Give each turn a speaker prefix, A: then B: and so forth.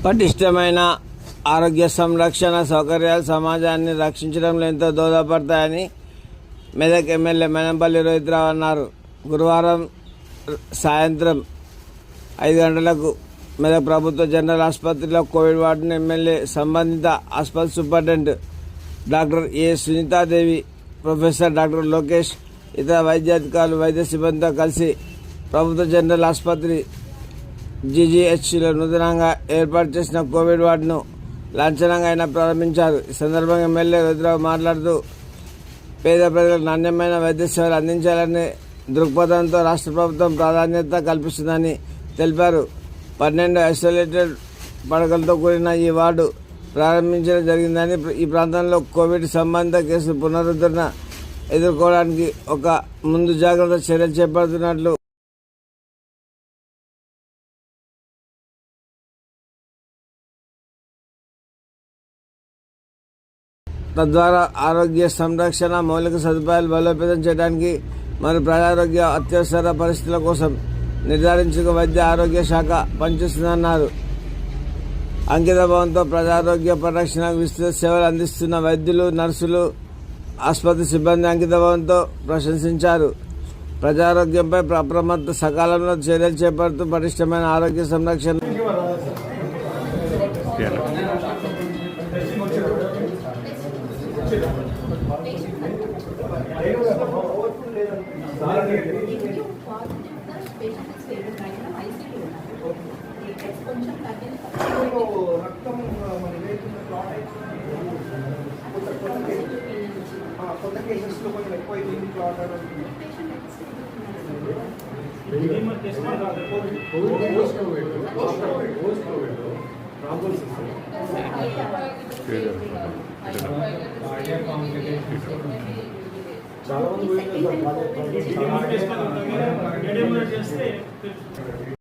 A: పటిష్టమైన ఆరోగ్య సంరక్షణ సౌకర్యాలు సమాజాన్ని రక్షించడంలో ఎంతో దోహదపడతాయని మెదక్ ఎమ్మెల్యే మేనంపల్లి రోహిత్రావు అన్నారు. గురువారం సాయంత్రం 5 గంటలకు మెదక్ ప్రభుత్వ జనరల్ ఆసుపత్రిలో కోవిడ్ వార్డును ఎమ్మెల్యే, సంబంధిత ఆసుపత్రి superintendent doctor A Sunita Devi, professor doctor Lokesh, ఇతర వైద్యాధికారులు, వైద్య సిబ్బందితో కలిసి ప్రభుత్వ జనరల్ ఆసుపత్రి జీజీహెచ్లో నూతనంగా ఏర్పాటు చేసిన కోవిడ్ వార్డును లాంఛనంగా ఆయన ప్రారంభించారు. ఈ సందర్భంగా ఎమ్మెల్యే రోహిత్రావు మాట్లాడుతూ, పేద ప్రజలకు నాణ్యమైన వైద్య సేవలు అందించాలనే దృక్పథంతో రాష్ట్ర ప్రభుత్వం ప్రాధాన్యత కల్పిస్తుందని తెలిపారు. 12 ఐసోలేటెడ్ పడకలతో కూడిన ఈ వార్డు ప్రారంభించడం జరిగిందని, ఈ ప్రాంతంలో కోవిడ్ సంబంధిత కేసులు పునరుద్ధరణ ఎదుర్కోవడానికి ఒక ముందు జాగ్రత్త చర్యలు చేపడుతున్నట్లు తద్వారా ఆరోగ్య సంరక్షణ మౌలిక సదుపాయాలు బలోపేతం చేయడానికి మరియు ప్రజారోగ్య అత్యవసర పరిస్థితుల కోసం నిర్ధారించుకున్న వైద్య ఆరోగ్య శాఖ పనిచేస్తుందన్నారు. అంకితభావంతో ప్రజారోగ్య పరిరక్షణకు విస్తృత సేవలు అందిస్తున్న వైద్యులు, నర్సులు, ఆసుపత్రి సిబ్బంది అంకితభావంతో ప్రశంసించారు. ప్రజారోగ్యంపై అప్రమత్త సకాలంలో చర్యలు చేపడుతూ పటిష్టమైన ఆరోగ్య సంరక్షణ
B: కొత్త కేసెస్లో కొంచెం ఎక్కువ చాలా మంది